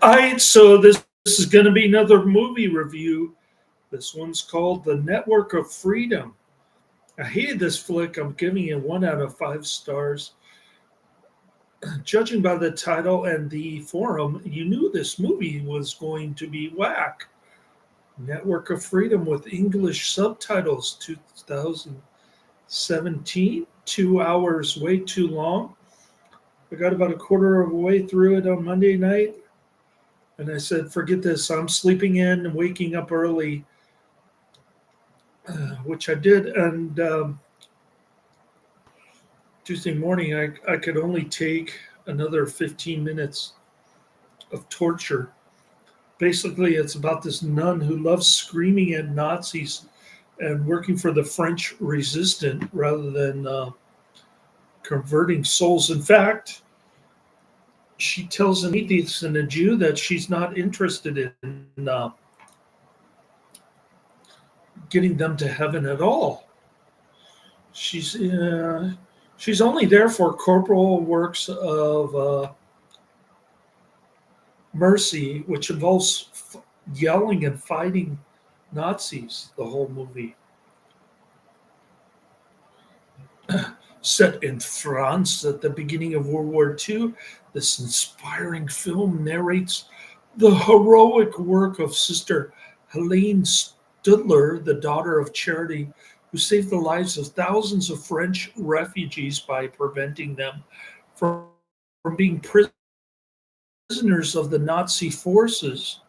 All right, so this is going to be another movie review. This one's called The Network of Freedom. I hated this flick. I'm giving it 1 out of 5 stars. Judging by the title and the forum, you knew this movie was going to be whack. Network of Freedom with English subtitles, 2017, 2 hours, way too long. I got about a quarter of a way through it on Monday night, and I said, forget this. I'm sleeping in and waking up early, which I did. And Tuesday morning, I could only take another 15 minutes of torture. Basically, it's about this nun who loves screaming at Nazis and working for the French resistance rather than converting souls. In fact, she tells an atheist and a Jew that she's not interested in getting them to heaven at all. She's only there for corporal works of mercy, which involves yelling and fighting Nazis. The whole movie. Set in France at the beginning of World War II, this inspiring film narrates the heroic work of Sister Helene Studler, the daughter of charity, who saved the lives of thousands of French refugees by preventing them from being prisoners of the Nazi forces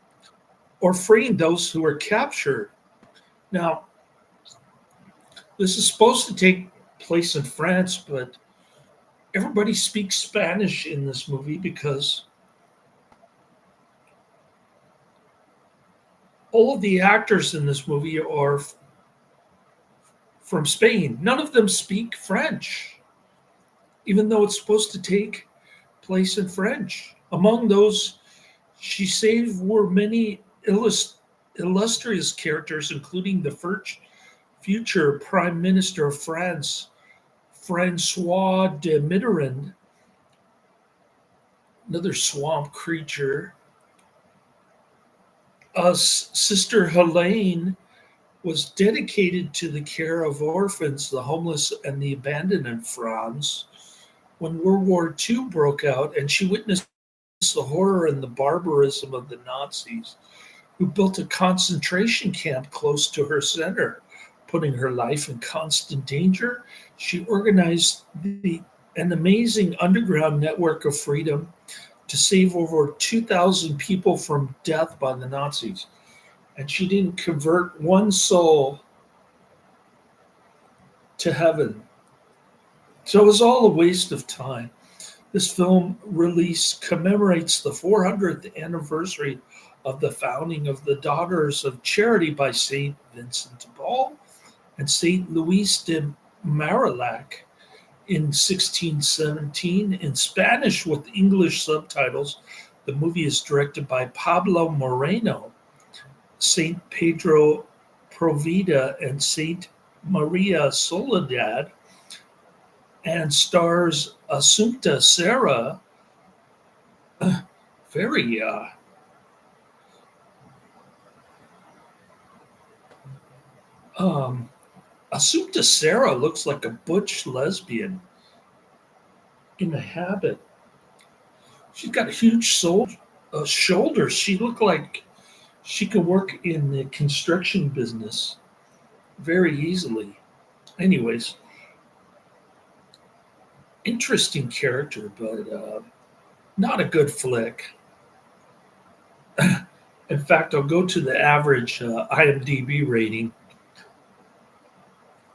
or freeing those who were captured. Now, this is supposed to take place in France, but everybody speaks Spanish in this movie because all of the actors in this movie are from Spain. None of them speak French, even though it's supposed to take place in French. Among those she saved were many illustrious characters, including the future Prime Minister of France, Francois de Mitterrand, another swamp creature. Sister Helene was dedicated to the care of orphans, the homeless, and the abandoned in France. When World War II broke out, and she witnessed the horror and the barbarism of the Nazis, who built a concentration camp close to her center, putting her life in constant danger, she organized an amazing underground network of freedom to save over 2,000 people from death by the Nazis. And she didn't convert one soul to heaven. So it was all a waste of time. This film release commemorates the 400th anniversary of the founding of the Daughters of Charity by St. Vincent de Paul and St. Louis de Marillac in 1617 in Spanish with English subtitles. The movie is directed by Pablo Moreno, St. Pedro Provida, and St. Maria Soledad, and stars Assumpta Serra. Very Assumpta Serra looks like a butch lesbian in a habit. She's got huge shoulders. She looked like she could work in the construction business very easily. Anyways, interesting character, but not a good flick. In fact, I'll go to the average IMDb rating.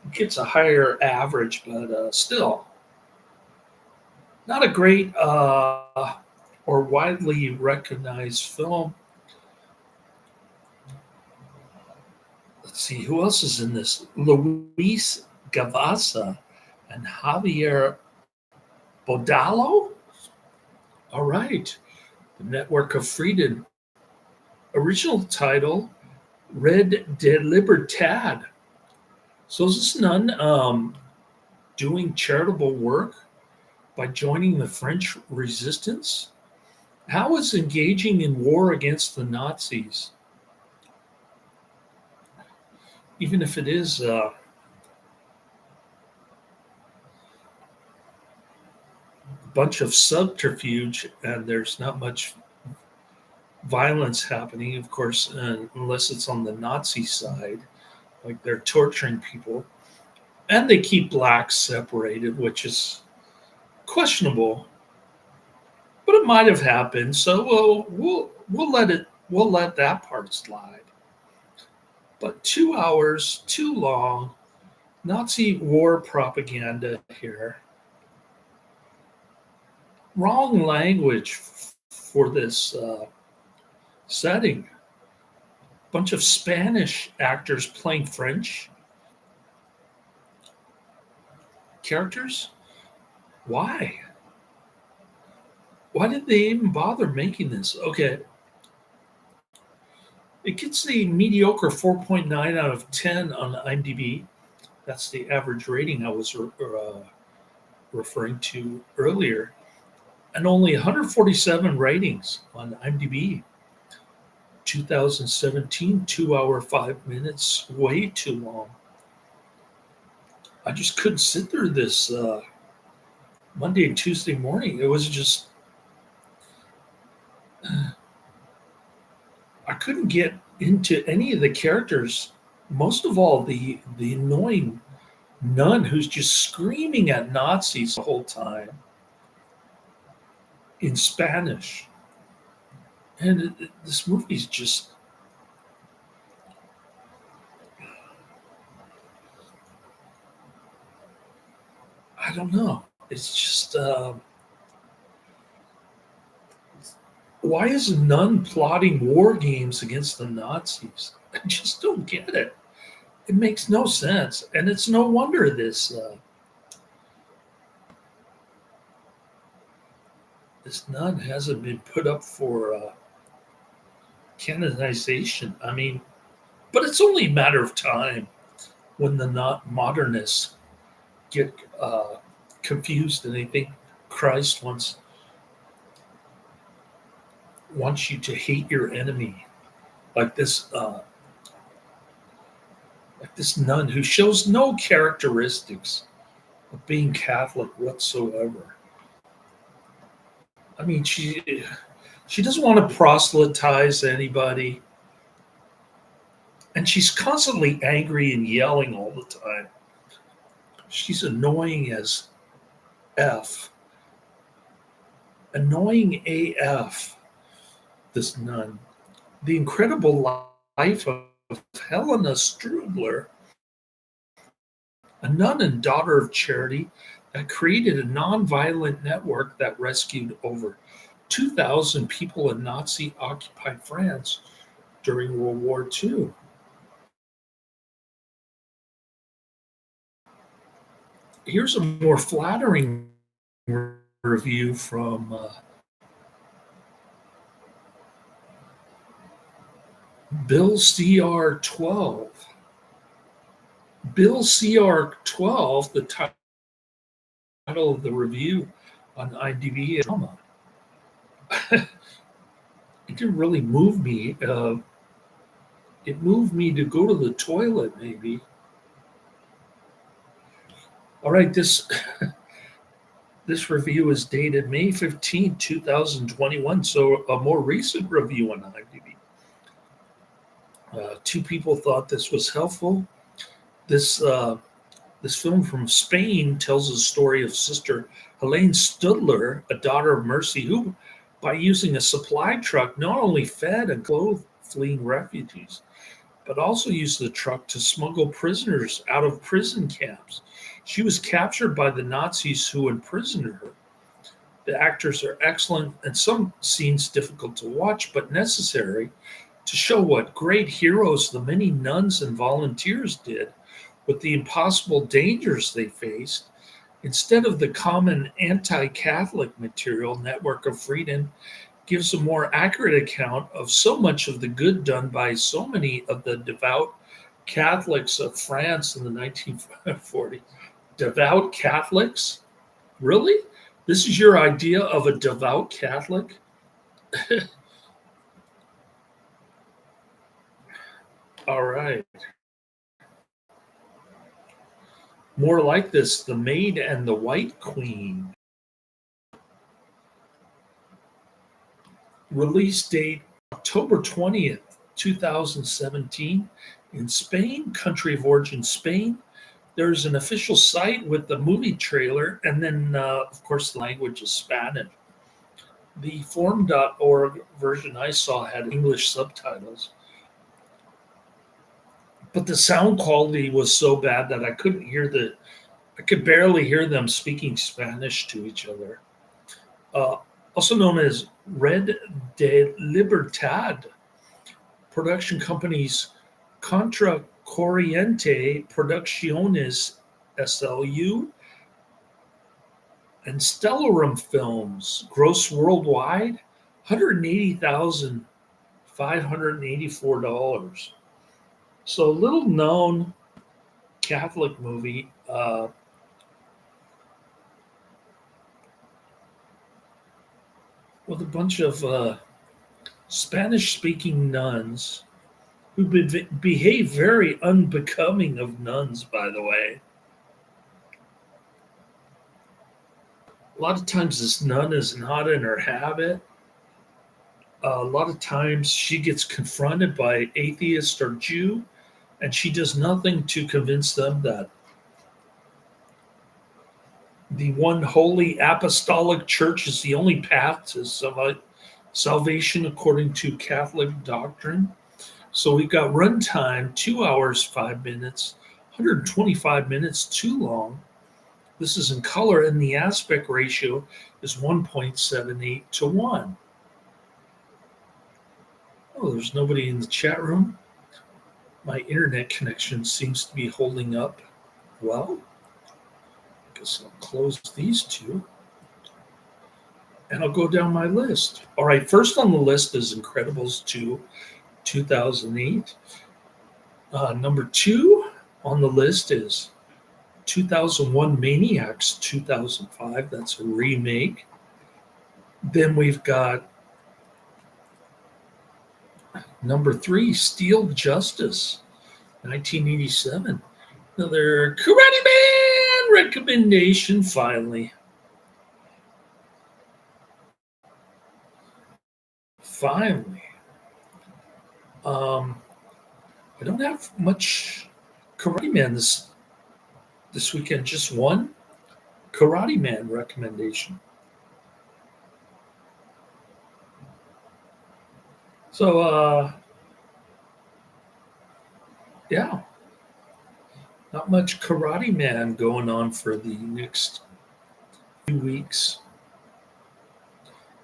It gets a higher average, but still not a great or widely recognized film. Let's see, who else is in this? Luis Gavasa and Javier Bodalo? All right. The Network of Freedom. Original title, Red de Libertad. So is this nun doing charitable work by joining the French resistance? How is engaging in war against the Nazis, even if it is a bunch of subterfuge and there's not much violence happening, of course, unless it's on the Nazi side, like they're torturing people, and they keep blacks separated, which is questionable, but it might have happened. So we'll let that part slide. But 2 hours too long. Nazi war propaganda here. Wrong language for this setting. Bunch of Spanish actors playing French characters. Why? Why did they even bother making this? Okay, it gets the mediocre 4.9 out of 10 on IMDb. That's the average rating I was referring to earlier. And only 147 ratings on IMDb. 2017, 2 hour, 5 minutes, way too long. I just couldn't sit through this Monday and Tuesday morning. It was just, I couldn't get into any of the characters. Most of all, the annoying nun who's just screaming at Nazis the whole time in Spanish. And this movie's just, I don't know. It's just, why is a nun plotting war games against the Nazis? I just don't get it. It makes no sense. And it's no wonder this nun hasn't been put up for canonization. I mean, but it's only a matter of time when the not modernists get confused and they think Christ wants you to hate your enemy, like this nun who shows no characteristics of being Catholic whatsoever. I mean, she doesn't want to proselytize anybody, and she's constantly angry and yelling all the time. She's annoying as F. Annoying AF, this nun. The incredible life of Helena Strudler, a nun and daughter of charity that created a nonviolent network that rescued over 2,000 people in Nazi occupied France during World War II. Here's a more flattering review from Bill CR12. Bill CR12, the title of the review on IMDb is drama. It didn't really move me. It moved me to go to the toilet, maybe. All right, this review is dated May 15, 2021, so a more recent review on IMDb. Two people thought this was helpful. This film from Spain tells the story of Sister Helene Studler, a daughter of mercy, who, by using a supply truck, not only fed and clothed fleeing refugees, but also used the truck to smuggle prisoners out of prison camps. She was captured by the Nazis who imprisoned her. The actors are excellent, and some scenes difficult to watch, but necessary to show what great heroes the many nuns and volunteers did with the impossible dangers they faced. Instead of the common anti-Catholic material, Network of Freedom gives a more accurate account of so much of the good done by so many of the devout Catholics of France in the 1940s. Devout Catholics? Really? This is your idea of a devout Catholic? All right. More like this, The Maid and the White Queen. Release date October 20th, 2017. In Spain, country of origin Spain. There's an official site with the movie trailer, and then, of course, the language is Spanish. The forum.org version I saw had English subtitles, but the sound quality was so bad that I could barely hear them speaking Spanish to each other. Uh, Also known as Red de Libertad, production companies Contra Corriente Producciones SLU and Stellarum Films, gross worldwide $180,584. So, little known Catholic movie with a bunch of Spanish speaking nuns who behave very unbecoming of nuns, by the way. A lot of times, this nun is not in her habit. A lot of times, she gets confronted by atheist or Jew, and she does nothing to convince them that the one holy apostolic church is the only path to salvation according to Catholic doctrine. So we've got runtime 2 hours, 5 minutes, 125 minutes too long. This is in color, and the aspect ratio is 1.78 to 1. Oh, there's nobody in the chat room. My internet connection seems to be holding up well. I guess I'll close these two. And I'll go down my list. All right, first on the list is Incredibles 2, 2008. Number 2 on the list is 2001 Maniacs 2005. That's a remake. Then we've got number 3, Steel Justice, 1987. Another Karate Man recommendation, finally. Finally. I don't have much Karate Man this weekend, just one Karate Man recommendation. So, yeah, not much Karate Man going on for the next few weeks,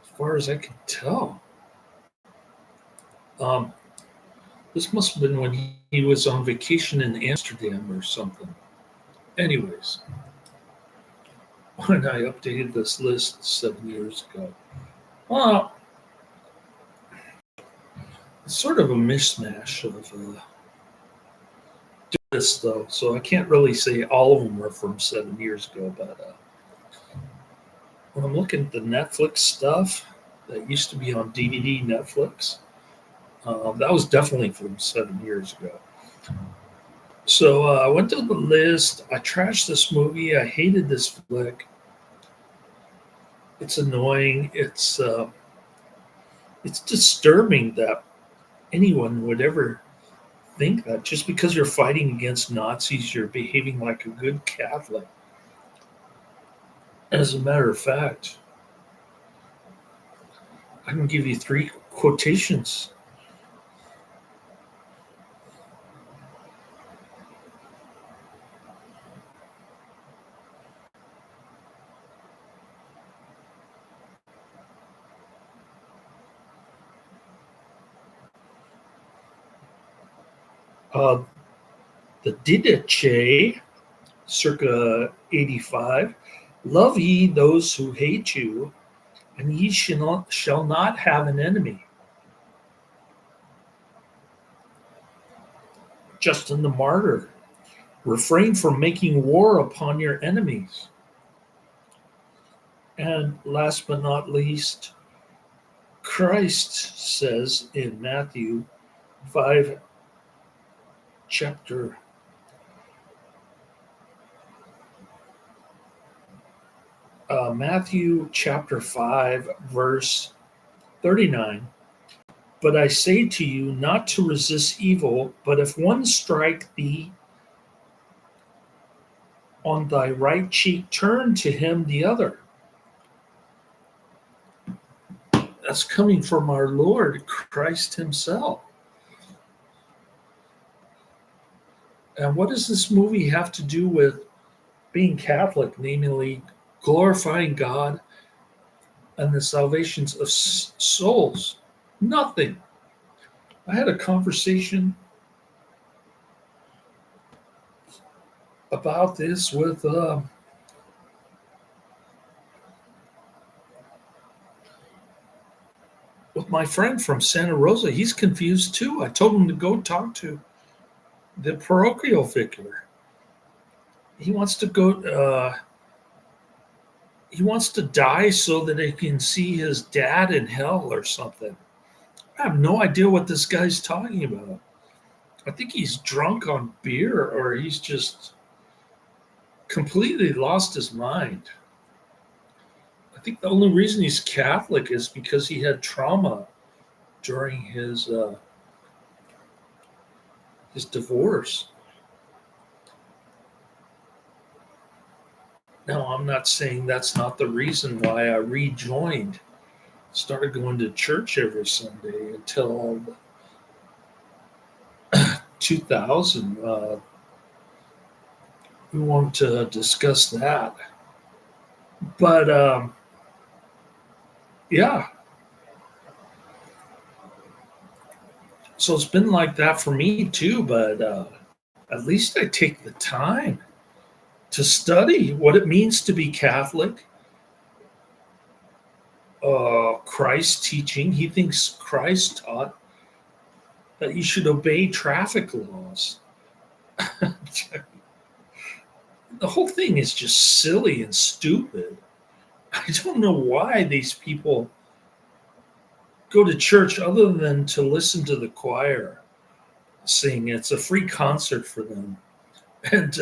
as far as I can tell. This must have been when he was on vacation in Amsterdam or something. Anyways, when I updated this list 7 years ago. Well, it's sort of a mishmash of this, though, so I can't really say all of them are from 7 years ago, but when I'm looking at the Netflix stuff that used to be on DVD Netflix, that was definitely from 7 years ago. So I went down the list. I trashed this movie. I hated this flick. It's annoying. It's disturbing that anyone would ever think that just because you're fighting against Nazis, you're behaving like a good Catholic. As a matter of fact, I can give you 3 quotations. Uh, the Didache, circa 85, love ye those who hate you, and ye shall not have an enemy. Justin the Martyr, refrain from making war upon your enemies. And last but not least, Christ says in Matthew 5, chapter Matthew chapter 5, verse 39. But I say to you not to resist evil, but if one strike thee on thy right cheek, turn to him the other. That's coming from our Lord Christ himself. And what does this movie have to do with being Catholic, namely glorifying God and the salvations of souls? Nothing. I had a conversation about this with my friend from Santa Rosa. He's confused too. I told him to go talk to the parochial vicar. He wants to go. He wants to die so that he can see his dad in hell or something. I have no idea what this guy's talking about. I think he's drunk on beer or he's just completely lost his mind. I think the only reason he's Catholic is because he had trauma during his divorce. Now, I'm not saying that's not the reason why I rejoined, started going to church every Sunday until 2000. We won't discuss that. But yeah. So it's been like that for me too, but at least I take the time to study what it means to be Catholic. Christ's teaching, he thinks Christ taught that you should obey traffic laws. The whole thing is just silly and stupid. I don't know why these people go to church other than to listen to the choir sing. It's a free concert for them. And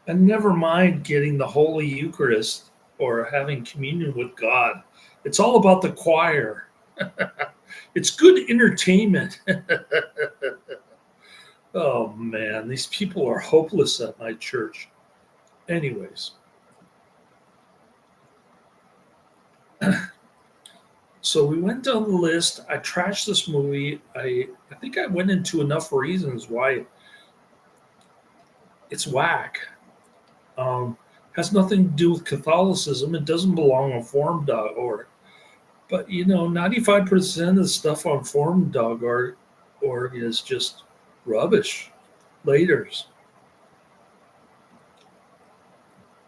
and never mind getting the Holy Eucharist or having communion with God. It's all about the choir. It's good entertainment. Oh man, these people are hopeless at my church. Anyways. So we went down the list. I trashed this movie. I think I went into enough reasons why it's whack. Has nothing to do with Catholicism. It doesn't belong on forum.org. But 95% of the stuff on forum.org is just rubbish. Laters.